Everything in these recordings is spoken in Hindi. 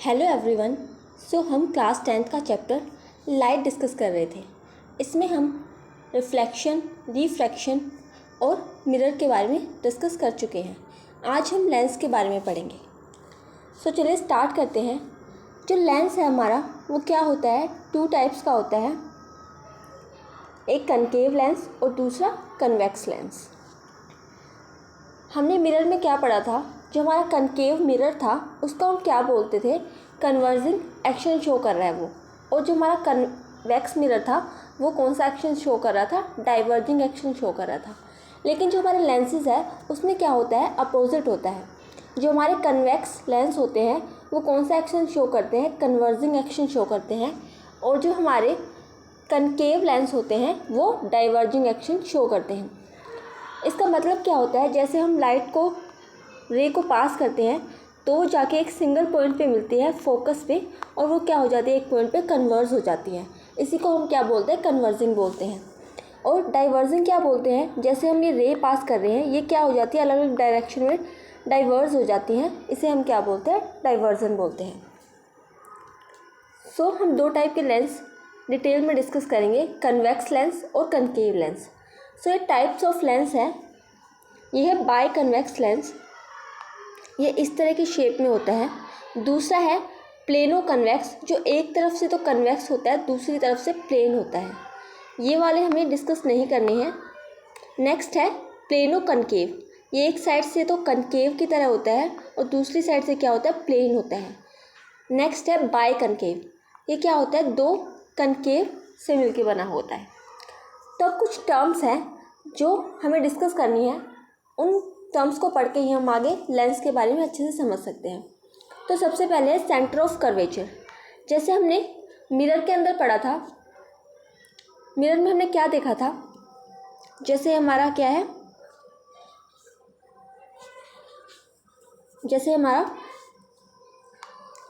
Hello everyone. हम क्लास 10th का चैप्टर लाइट डिस्कस कर रहे थे। इसमें हम रिफ्लेक्शन, रिफ्रैक्शन और मिरर के बारे में डिस्कस कर चुके हैं। आज हम लेंस के बारे में पढ़ेंगे। चलिए स्टार्ट करते हैं। जो लेंस है हमारा वो क्या होता है, टू टाइप्स का होता है, एक कनकेव लेंस और दूसरा कन्वेक्स लेंस। हमने मिरर में क्या पढ़ा था, जो हमारा कनकेव मिरर था उसको हम क्या बोलते थे, कन्वर्जिंग एक्शन शो कर रहा है वो। और जो हमारा कन्वेक्स मिरर था वो कौन सा एक्शन शो कर रहा था, डाइवर्जिंग एक्शन शो कर रहा था। लेकिन जो हमारे लेंसेज है उसमें क्या होता है, अपोजिट होता है। जो हमारे कन्वेक्स लेंस होते हैं वो कौन सा एक्शन शो करते हैं, कन्वर्जिंग एक्शन शो करते हैं। और जो हमारे कनकेव लेंस होते हैं वो डाइवर्जिंग एक्शन शो करते हैं। इसका मतलब क्या होता है, जैसे हम लाइट को रे को पास करते हैं तो जाके एक सिंगल पॉइंट पे मिलती है फोकस पे, और वो क्या हो जाती है, एक पॉइंट पे कन्वर्ज हो जाती है। इसी को हम क्या बोलते हैं, कन्वर्जिंग बोलते हैं। और डाइवर्जिंग क्या बोलते हैं, जैसे हम ये रे पास कर रहे हैं ये क्या हो जाती है, अलग अलग डायरेक्शन में डाइवर्ज हो जाती हैं, इसे हम क्या बोलते हैं, डाइवर्जन बोलते हैं। हम दो टाइप के लेंस डिटेल में डिस्कस करेंगे, कन्वेक्स लेंस और कनकेव लेंस। ये टाइप्स ऑफ लेंस है। ये है बाय कन्वेक्स लेंस, ये इस तरह की शेप में होता है। दूसरा है प्लेनो कन्वेक्स, जो एक तरफ से तो कन्वेक्स होता है दूसरी तरफ से प्लेन होता है। ये वाले हमें डिस्कस नहीं करने हैं। नेक्स्ट है प्लेनो कनकेव, ये एक साइड से तो कनकेव की तरह होता है और दूसरी साइड से क्या होता है, प्लेन होता है। नेक्स्ट है बाय कनकेव, ये क्या होता है, दो कनकेव से मिलके बना होता है। तो अब कुछ टर्म्स हैं जो हमें डिस्कस करनी है, उन टर्म्स को पढ़ के ही हम आगे लेंस के बारे में अच्छे से समझ सकते हैं। तो सबसे पहले है सेंटर ऑफ कर्वेचर। जैसे हमने मिरर के अंदर पढ़ा था, मिरर में हमने क्या देखा था, जैसे हमारा क्या है, जैसे हमारा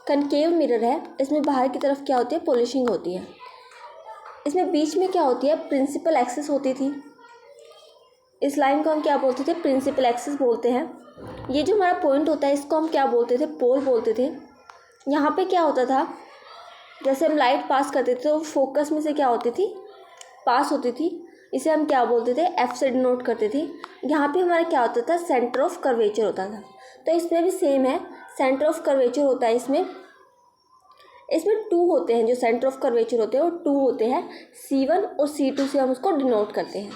कनकेव मिरर है, इसमें बाहर की तरफ क्या होती है, पॉलिशिंग होती है। इसमें बीच में क्या होती है, प्रिंसिपल एक्सिस होती थी। इस लाइन को हम क्या बोलते थे, प्रिंसिपल एक्सिस बोलते हैं। ये जो हमारा पॉइंट होता है इसको हम क्या बोलते थे, पोल बोलते थे। यहाँ पे क्या होता था, जैसे हम लाइट पास करते थे तो फोकस में से क्या होती थी, पास होती थी, इसे हम क्या बोलते थे, एफ से डिनोट करते थे। यहाँ पे हमारा क्या होता था, सेंटर ऑफ कर्वेचर होता था। तो इसमें भी सेम है, सेंटर ऑफ कर्वेचर होता है। इसमें टू होते हैं, जो सेंटर ऑफ कर्वेचर होते हैं वो टू होते हैं, C1 और C2 से हम उसको डिनोट करते हैं।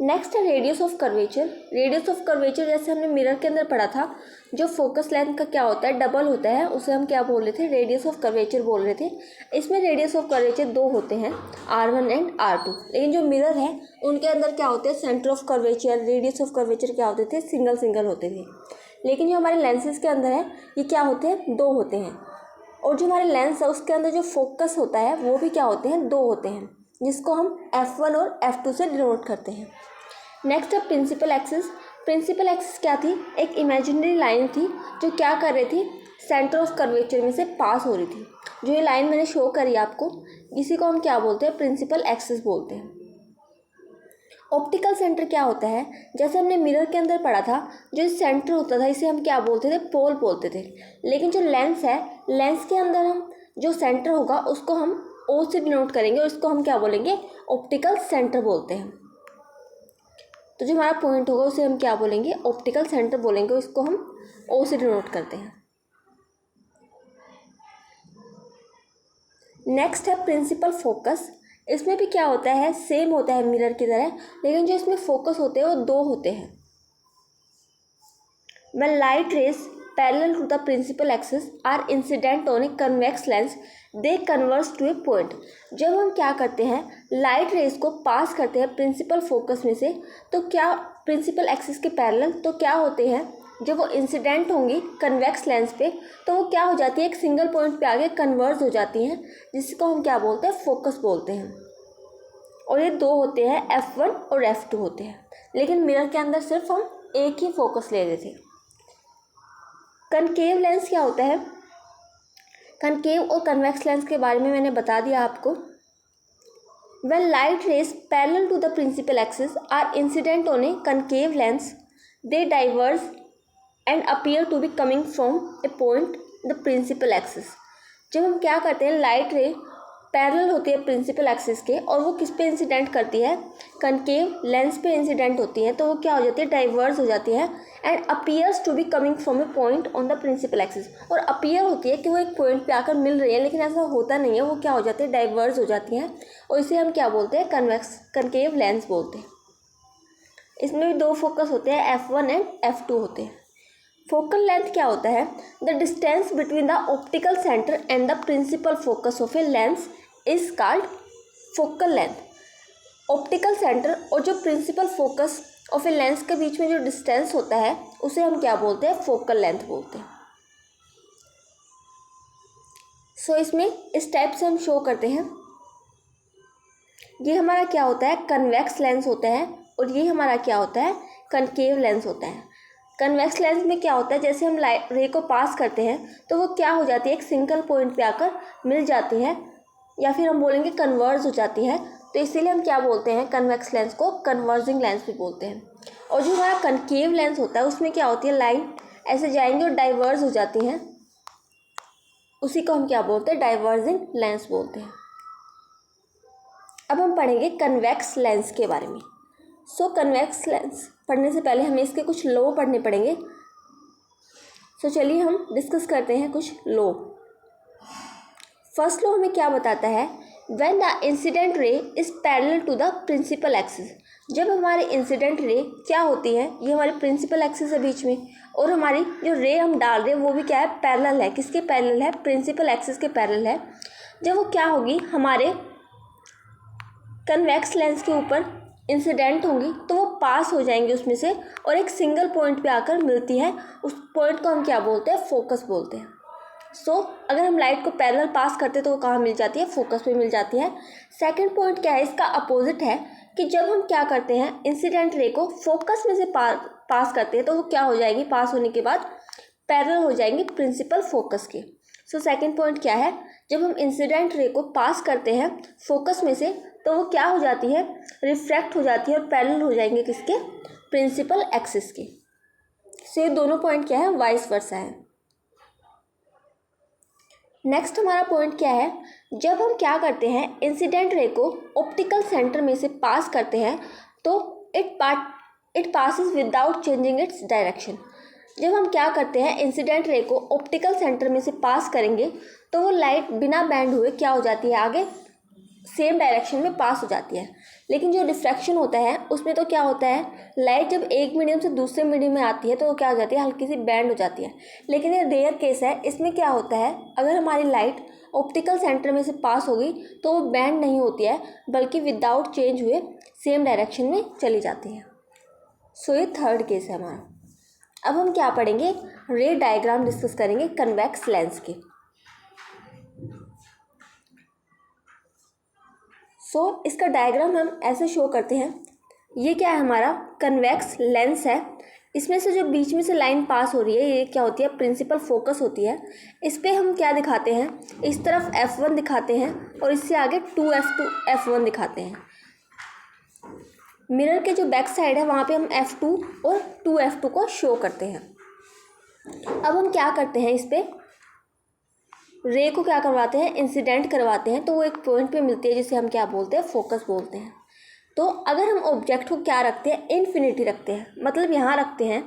नेक्स्ट है radius of curvature. Radius of curvature जैसे हमने मिरर के अंदर पढ़ा था, जो फोकस लेंथ का क्या होता है, डबल होता है, उसे हम क्या बोल रहे थे, रेडियस ऑफ कर्वेचर बोल रहे थे। इसमें रेडियस ऑफ कर्वेचर दो होते हैं, R1 एंड R2। लेकिन जो मिरर है उनके अंदर क्या होते हैं, centre of curvature, radius of curvature क्या होते थे, सिंगल सिंगल होते थे। लेकिन जो हमारे लेंसेज के अंदर है ये क्या होते हैं, दो होते हैं। और जो हमारे लेंस है उसके अंदर जो फोकस होता है वो भी क्या होते हैं, दो होते हैं, जिसको हम F1 और F2 से डिनोट करते हैं। नेक्स्ट है प्रिंसिपल एक्सिस। प्रिंसिपल एक्सिस क्या थी, एक इमेजिनरी लाइन थी जो क्या कर रही थी, सेंटर ऑफ कर्वेचर में से पास हो रही थी। जो ये लाइन मैंने शो करी आपको, इसी को हम क्या बोलते हैं, प्रिंसिपल एक्सिस बोलते हैं। ऑप्टिकल सेंटर क्या होता है, जैसे हमने मिरर के अंदर पढ़ा था, जो सेंटर होता था इसे हम क्या बोलते थे, पोल बोलते थे। लेकिन जो लेंस है, लेंस के अंदर हम जो सेंटर होगा उसको हम O से डिनोट करेंगे और इसको हम क्या बोलेंगे, ऑप्टिकल सेंटर बोलते हैं। तो जो हमारा पॉइंट होगा उसे हम क्या बोलेंगे, ऑप्टिकल सेंटर बोलेंगे, उसको हम O से डिनोट करते हैं। नेक्स्ट है प्रिंसिपल फोकस। इसमें भी क्या होता है, सेम होता है मिरर की तरह, लेकिन जो इसमें फोकस होते हैं वो दो होते हैं। When light rays parallel to the principal axis are incident on a convex lens, they converge to a point. जब हम क्या करते हैं, लाइट रेस को पास करते हैं प्रिंसिपल फोकस में से, तो क्या प्रिंसिपल एक्सिस के पैरेलल, तो क्या होते हैं, जब वो इंसिडेंट होंगी कन्वेक्स लेंस पे तो वो क्या हो जाती है, एक सिंगल पॉइंट पे आगे कन्वर्ज हो जाती हैं, जिसको हम क्या बोलते हैं, फोकस बोलते हैं। और ये दो होते हैं, F1 और F2 होते हैं। लेकिन मिरर के अंदर सिर्फ हम एक ही फोकस ले रहे थे। कनकेव लेंस क्या होता है, कनकेव और कन्वेक्स लेंस के बारे में मैंने बता दिया आपको। When light rays parallel to the principal axis are incident on a concave lens, they diverge and appear to be coming from a point the principal axis. जब हम क्या करते हैं, लाइट रे पैरेलल होती है प्रिंसिपल एक्सिस के और वो किस पे इंसिडेंट करती है, कनकेव लेंस पे इंसिडेंट होती है, तो वो क्या हो जाती है, डाइवर्स हो जाती है and appears to be coming from a point on the principal axis. और अपीयर होती है कि वो एक पॉइंट पे आकर मिल रही है, लेकिन ऐसा होता नहीं है, वो क्या हो जाती है, डाइवर्स हो जाती हैं और इसे हम क्या बोलते हैं, कनकेव लेंस बोलते हैं। इसमें भी दो फोकस होते हैं, F1 एंड F2 होते हैं। फोकल लेंथ क्या होता है, the distance between the optical centre and the principal focus of a lens is called focal length. Optical centre और जो principal focus of a lens के बीच में जो डिस्टेंस होता है उसे हम क्या बोलते हैं, फोकल लेंथ बोलते हैं। सो इसमें इस टाइप से हम शो करते हैं। ये हमारा क्या होता है, कन्वेक्स लेंस होता है और ये हमारा क्या होता है, कनकेव लेंस होता है। कन्वेक्स लेंस में क्या होता है, जैसे हम लाइट रे को पास करते हैं तो वो क्या हो जाती है, एक सिंगल पॉइंट पे आकर मिल जाती है या फिर हम बोलेंगे कन्वर्ज हो जाती है, तो इसीलिए हम क्या बोलते हैं, कन्वेक्स लेंस को कन्वर्जिंग लेंस भी बोलते हैं। और जो हमारा कनकेव लेंस होता है उसमें क्या होती है, लाइन ऐसे जाएंगी और डाइवर्ज हो जाती हैं, उसी को हम क्या बोलते हैं, डाइवर्जिंग लेंस बोलते हैं। अब हम पढ़ेंगे कन्वेक्स लेंस के बारे में। सो कन्वेक्स लेंस पढ़ने से पहले हमें इसके कुछ लॉ पढ़ने पड़ेंगे। सो चलिए हम डिस्कस करते हैं कुछ लॉ। फर्स्ट लॉ हमें क्या बताता है, when the incident ray is parallel to the principal axis. जब हमारे इंसिडेंट रे क्या होती है, ये हमारे प्रिंसिपल एक्सिस है बीच में, और हमारी जो रे हम डाल रहे हैं वो भी क्या है, पैरेलल है। किसके पैरेलल है, प्रिंसिपल एक्सिस के पैरेलल है। जब वो क्या होगी, हमारे कन्वेक्स लेंस के ऊपर इंसिडेंट होंगी तो वो पास हो जाएंगे उसमें से और एक सिंगल पॉइंट पे आकर मिलती है। उस पॉइंट को हम क्या बोलते हैं, फोकस बोलते हैं। सो अगर हम लाइट को पैरेलल पास करते हैं तो वो कहाँ मिल जाती है, फोकस पे मिल जाती है। सेकंड पॉइंट क्या है, इसका अपोजिट है कि जब हम क्या करते हैं, इंसिडेंट रे को फोकस में से पास करते हैं तो वो क्या हो जाएगी, पास होने के बाद पैरेलल हो जाएंगी प्रिंसिपल फोकस के। सो सेकंड पॉइंट क्या है, जब हम इंसिडेंट रे को पास करते हैं फोकस में से तो वो क्या हो जाती है, रिफ्रैक्ट हो जाती है और पैरेलल हो जाएंगे किसके, प्रिंसिपल एक्सिस के। सो ये दोनों पॉइंट क्या है, वाइस वर्सा है। नेक्स्ट हमारा पॉइंट क्या है, जब हम क्या करते हैं, इंसिडेंट रे को ऑप्टिकल सेंटर में से पास करते हैं तो it passes without changing its direction. जब हम क्या करते हैं, इंसिडेंट रे को ऑप्टिकल सेंटर में से पास करेंगे तो वो लाइट बिना बैंड हुए क्या हो जाती है, आगे सेम डायरेक्शन में पास हो जाती है। लेकिन जो रिफ्रैक्शन होता है उसमें तो क्या होता है, लाइट जब एक मीडियम से दूसरे मीडियम में आती है तो वो क्या हो जाती है, हल्की सी बैंड हो जाती है। लेकिन ये रेयर केस है, इसमें क्या होता है, अगर हमारी लाइट ऑप्टिकल सेंटर में से पास होगी तो वो बैंड नहीं होती है बल्कि विदाउट चेंज हुए सेम डायरेक्शन में चली जाती है। सो ये थर्ड केस है हमारा। अब हम क्या पढ़ेंगे, रे डायग्राम डिस्कस करेंगे कन्वेक्स लेंस के। सो इसका डायग्राम हम ऐसे शो करते हैं। ये क्या है, हमारा कन्वेक्स लेंस है। इसमें से जो बीच में से लाइन पास हो रही है ये क्या होती है, प्रिंसिपल फोकस होती है। इस पर हम क्या दिखाते हैं, इस तरफ F1 दिखाते हैं और इससे आगे 2F2 F1 दिखाते हैं। मिरर के जो बैक साइड है वहाँ पे हम F2 और 2F2 को शो करते हैं। अब हम क्या करते हैं, इस पर रे को क्या करवाते हैं, इंसिडेंट करवाते हैं तो वो एक पॉइंट पे मिलती है जिसे हम क्या बोलते हैं, फोकस बोलते हैं। तो अगर हम ऑब्जेक्ट को क्या रखते हैं, इन्फिनिटी रखते हैं, मतलब यहाँ रखते हैं,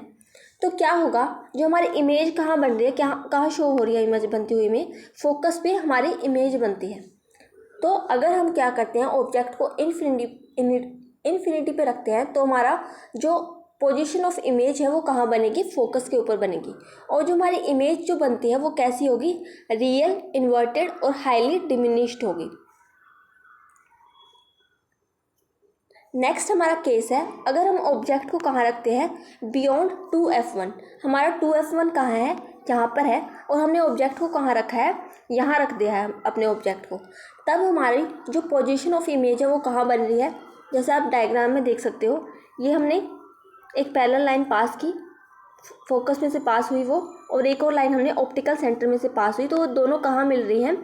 तो क्या होगा, जो हमारी इमेज कहाँ बन रही है, कहाँ शो हो रही है इमेज बनती हुई में, फोकस पे हमारी इमेज बनती है। तो अगर हम क्या करते हैं, ऑब्जेक्ट को इन्फिनिटी पे रखते हैं तो हमारा जो पोजीशन ऑफ इमेज है वो कहाँ बनेगी, फोकस के ऊपर बनेगी। और जो हमारी इमेज जो बनती है वो कैसी होगी, रियल, इन्वर्टेड और हाईली डिमिनिश्ड होगी। नेक्स्ट हमारा केस है, अगर हम ऑब्जेक्ट को कहाँ रखते हैं, बियॉन्ड 2F1। हमारा 2F1 कहाँ है, यहाँ पर है, और हमने ऑब्जेक्ट को कहाँ रखा है, यहाँ रख दिया है अपने ऑब्जेक्ट को। तब हमारी जो पोजीशन ऑफ इमेज है वो कहाँ बन रही है, जैसे आप डायग्राम में देख सकते हो, ये हमने एक पैरेलल लाइन पास की, फोकस में से पास हुई वो, और एक और लाइन हमने ऑप्टिकल सेंटर में से पास हुई, तो वो दोनों कहाँ मिल रही हैं,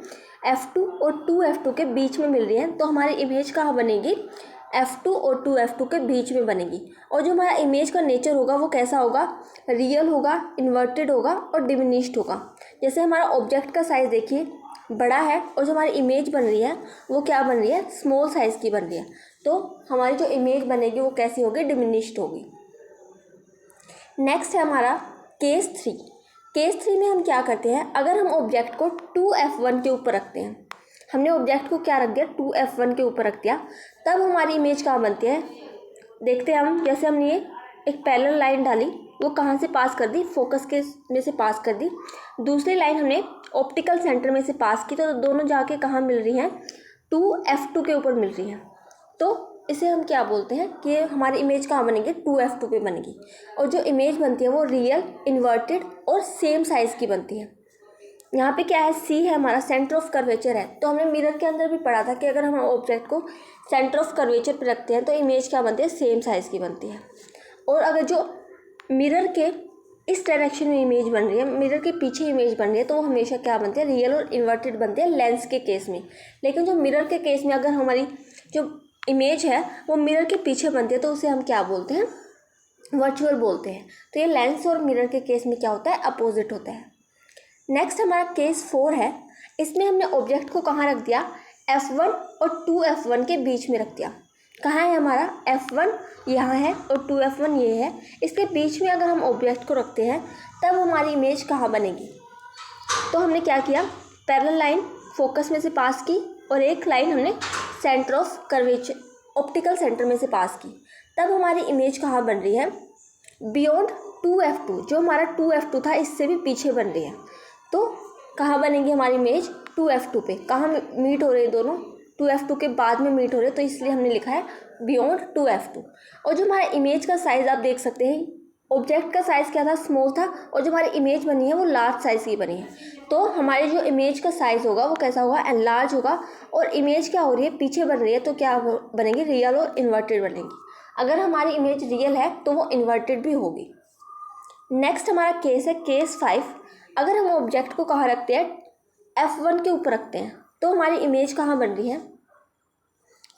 F2 और 2F2 के बीच में मिल रही हैं। तो हमारी इमेज कहाँ बनेगी, F2 और 2F2 के बीच में बनेगी। और जो हमारा इमेज का नेचर होगा वो कैसा होगा, रियल होगा, इन्वर्टेड होगा और डिमिनिश्ड होगा। जैसे हमारा ऑब्जेक्ट का साइज़ देखिए बड़ा है और जो हमारी इमेज बन रही है वो क्या बन रही है, स्मॉल साइज़ की बन रही है। तो हमारी जो इमेज बनेगी वो कैसी होगी, डिमिनिश्ड होगी। नेक्स्ट है हमारा केस 3। केस 3 में हम क्या करते हैं, अगर हम ऑब्जेक्ट को 2F1 के ऊपर रखते हैं, हमने ऑब्जेक्ट को क्या रख दिया, 2F1 के ऊपर रख दिया, तब हमारी इमेज कहाँ बनती है, देखते हैं हम। जैसे हमने ये एक पैरेलल लाइन डाली, वो कहाँ से पास कर दी, फोकस के में से पास कर दी। दूसरी लाइन हमने ऑप्टिकल सेंटर में से पास की, तो दोनों जाके कहाँ मिल रही हैं, 2F2 के ऊपर मिल रही हैं। तो इसे हम क्या बोलते हैं कि हमारी इमेज कहाँ बनेगी, 2F2 पे बनेगी। और जो इमेज बनती है वो रियल, इन्वर्टेड और सेम साइज़ की बनती है। यहाँ पे क्या है, C है हमारा, सेंटर ऑफ कर्वेचर है। तो हमने मिरर के अंदर भी पढ़ा था कि अगर हम ऑब्जेक्ट को सेंटर ऑफ कर्वेचर पे रखते हैं तो इमेज क्या बनती है, सेम साइज़ की बनती है। और अगर जो मिरर के इस डायरेक्शन में इमेज बन रही है, मिरर के पीछे इमेज बन रही है, तो वो हमेशा क्या बनती है, रियल और इन्वर्टेड बनती है लेंस के केस में। लेकिन जो मिरर के केस में अगर हमारी जो इमेज है वो मिरर के पीछे बनती है तो उसे हम क्या बोलते हैं, वर्चुअल बोलते हैं। तो ये लेंस और मिरर के केस में क्या होता है, अपोजिट होता है। नेक्स्ट हमारा केस 4 है। इसमें हमने ऑब्जेक्ट को कहाँ रख दिया, F1 और 2F1 के बीच में रख दिया। कहाँ है हमारा F1, यहाँ है, और 2F1 ये है। इसके बीच में अगर हम ऑब्जेक्ट को रखते हैं तब हमारी इमेज कहाँ बनेगी। तो हमने क्या किया, पैरेलल लाइन फोकस में से पास की और एक लाइन हमने centre of curvature optical centre में से पास की, तब हमारी इमेज कहाँ बन रही है, बियॉन्ड 2F2। जो हमारा 2F2 था इससे भी पीछे बन रही है। तो कहाँ बनेगी हमारी इमेज, 2F2 पे। कहाँ मीट हो रहे हैं दोनों, 2F2 के बाद में मीट हो रहे हैं, तो इसलिए हमने लिखा है बियॉन्ड 2F2। और जो हमारा इमेज का साइज़ आप देख सकते हैं, ऑब्जेक्ट का साइज़ क्या था, स्मॉल था, और जो हमारी इमेज बनी है वो लार्ज साइज़ की बनी है। तो हमारी जो इमेज का साइज़ होगा वो कैसा होगा, एनलार्ज होगा। और इमेज क्या हो रही है, पीछे बन रही है, तो क्या बनेगी, रियल और इन्वर्टेड बनेगी। अगर हमारी इमेज रियल है तो वो इन्वर्टेड भी होगी। नेक्स्ट हमारा केस है केस 5। अगर हम ऑब्जेक्ट को कहाँ रखते हैं, F1 के ऊपर रखते हैं, तो हमारी इमेज कहाँ बन रही है।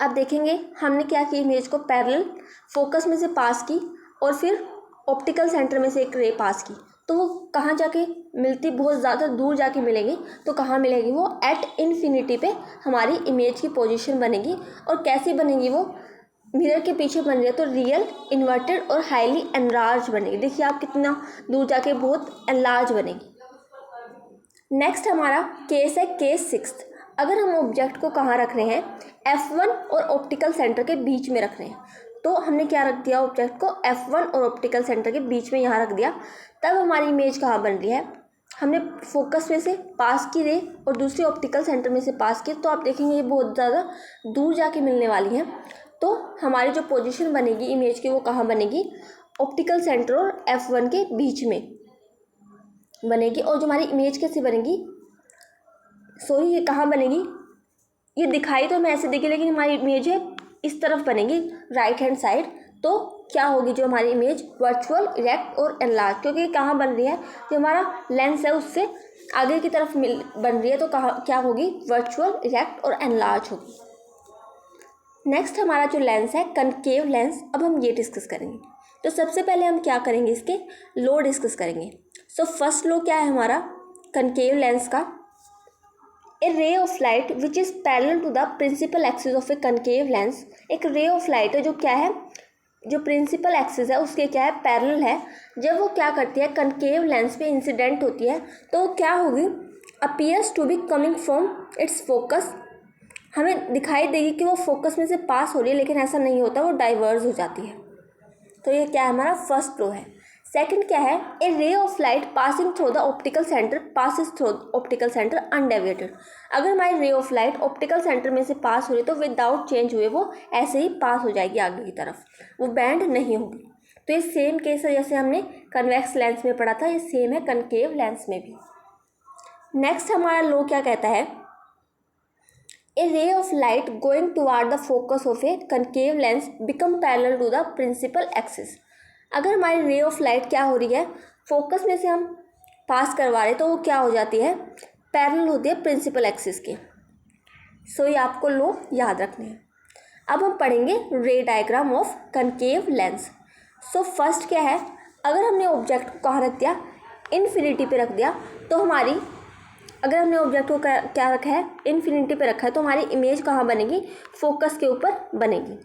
अब देखेंगे हमने क्या की, इमेज को पैरेलल फोकस में से पास की और फिर ऑप्टिकल सेंटर में से एक रे पास की, तो वो कहाँ जाके मिलती, बहुत ज़्यादा दूर जाके मिलेगी। तो कहाँ मिलेगी वो, एट इन्फिनिटी पे हमारी इमेज की पोजीशन बनेगी। और कैसी बनेगी वो, मिरर के पीछे बन रही है तो रियल, इन्वर्टेड और हाईली एनलार्ज बनेगी। देखिए आप कितना दूर जाके बहुत एनलार्ज बनेगी। नेक्स्ट हमारा केस है केस 6। अगर हम ऑब्जेक्ट को कहाँ रख रहे हैं, F1 और ऑप्टिकल सेंटर के बीच में रख रहे हैं, तो हमने क्या रख दिया, ऑब्जेक्ट को F1 और ऑप्टिकल सेंटर के बीच में यहाँ रख दिया, तब हमारी इमेज कहाँ बन रही है, हमने फोकस में से पास की रे और दूसरी ऑप्टिकल सेंटर में से पास की, तो आप देखेंगे ये बहुत ज़्यादा दूर जाके मिलने वाली हैं। तो हमारी जो पोजीशन बनेगी इमेज की वो कहाँ बनेगी, ऑप्टिकल सेंटर और F1 के बीच में बनेगी। और जो हमारी इमेज कैसी बनेगी, सॉरी ये कहाँ बनेगी, ये दिखाई तो हमें ऐसे देगी लेकिन हमारी इमेज है इस तरफ बनेगी, राइट हैंड साइड। तो क्या होगी जो हमारी इमेज, वर्चुअल, इरेक्ट और एनलार्ज, क्योंकि ये कहाँ बन रही है, जो हमारा लेंस है उससे आगे की तरफ बन रही है, तो कहाँ क्या होगी, वर्चुअल, इरेक्ट और एनलार्ज होगी। नेक्स्ट हमारा जो लेंस है कनकेव लेंस, अब हम ये डिस्कस करेंगे। तो सबसे पहले हम क्या करेंगे, इसके लो डिस्कस करेंगे। सो फर्स्ट लो क्या है हमारा कनकेव लेंस का, a ray of light which is parallel to the principal axis of a concave lens. एक रे ऑफ लाइट है जो क्या है, जो प्रिंसिपल एक्सिस है उसके क्या है, पैरेलल है। जब वो क्या करती है, कनकेव लेंस पे इंसिडेंट होती है, तो वो क्या होगी, appears to be coming from its focus. हमें दिखाई देगी कि वो फोकस में से पास हो रही है, लेकिन ऐसा नहीं होता, वो डाइवर्ज हो जाती है। तो ये क्या है, हमारा फर्स्ट लो है। सेकंड क्या है, a ray of light passing through the optical centre passes through optical centre undeviated. अगर हमारी रे ऑफ लाइट ऑप्टिकल सेंटर में से पास हो रही है तो विदाउट चेंज हुए वो ऐसे ही पास हो जाएगी आगे की तरफ, वो बैंड नहीं होगी। तो ये सेम केस है जैसे हमने कन्वेक्स लेंस में पढ़ा था, ये सेम है कनकेव लेंस में भी। नेक्स्ट हमारा लो क्या कहता है, a ray of light going toward the focus of a concave lens become parallel to the principal axis. अगर हमारी रे ऑफ लाइट क्या हो रही है, फोकस में से हम पास करवा रहे तो वो क्या हो जाती है, पैरेलल होती है प्रिंसिपल एक्सिस के। सो ये आपको लो याद रखने हैं। अब हम पढ़ेंगे रे diagram of concave lens. So first क्या है, अगर हमने ऑब्जेक्ट को कहाँ रख दिया, इन्फिनिटी पे रख दिया, तो हमारी, अगर हमने ऑब्जेक्ट को क्या रखा है, इन्फिनिटी पे रखा है, तो हमारी इमेज कहाँ बनेगी, फोकस के ऊपर बनेगी।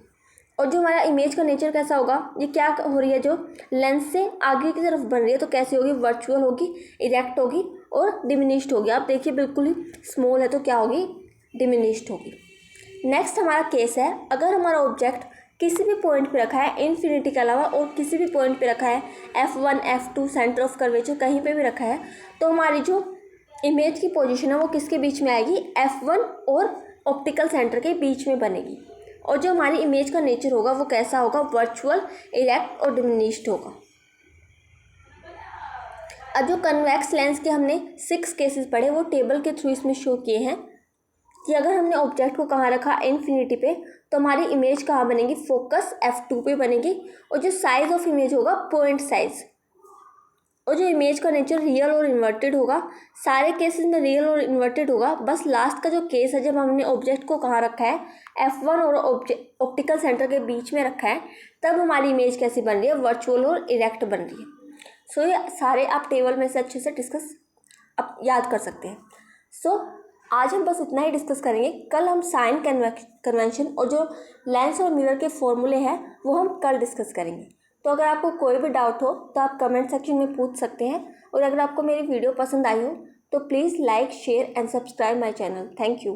और जो हमारा इमेज का नेचर कैसा होगा, ये क्या हो रही है, जो लेंस से आगे की तरफ बन रही है, तो कैसी होगी, वर्चुअल होगी, इरेक्ट होगी और डिमिनिश्ड होगी। आप देखिए बिल्कुल ही स्मॉल है तो क्या होगी, डिमिनिश्ड होगी। नेक्स्ट हमारा केस है, अगर हमारा ऑब्जेक्ट किसी भी पॉइंट पे रखा है, इन्फिनिटी के अलावा और किसी भी पॉइंट पे रखा है, F1 F2 centre of curvature कहीं पे भी रखा है, तो हमारी जो इमेज की पोजीशन है वो किसके बीच में आएगी, F1 और ऑप्टिकल सेंटर के बीच में बनेगी। और जो हमारी इमेज का नेचर होगा वो कैसा होगा, वर्चुअल, इरेक्ट और डिमिनिश्ड होगा। अब जो कन्वेक्स लेंस के हमने 6 केसेस पढ़े वो टेबल के थ्रू इसमें शो किए हैं कि अगर हमने ऑब्जेक्ट को कहाँ रखा, इन्फिनिटी पे, तो हमारी इमेज कहाँ बनेगी, फोकस F2 पे बनेगी। और जो साइज ऑफ इमेज होगा, पॉइंट साइज। और जो इमेज का नेचर रियल और इन्वर्टेड होगा, सारे केसेस में रियल और इन्वर्टेड होगा। बस लास्ट का जो केस है, जब हमने ऑब्जेक्ट को कहाँ रखा है, F1 और ऑप्टिकल सेंटर के बीच में रखा है, तब हमारी इमेज कैसी बन रही है, वर्चुअल और इरेक्ट बन रही है। सो ये सारे आप टेबल में से अच्छे से डिस्कस आप याद कर सकते हैं। सो आज हम बस इतना ही डिस्कस करेंगे। कल हम साइन कन्वेंशन और जो लेंस और मिरर के फॉर्मूले हैं वो हम कल डिस्कस करेंगे। तो अगर आपको कोई भी डाउट हो तो आप कमेंट सेक्शन में पूछ सकते हैं। और अगर आपको मेरी वीडियो पसंद आई हो तो please like, share and subscribe my channel. Thank you.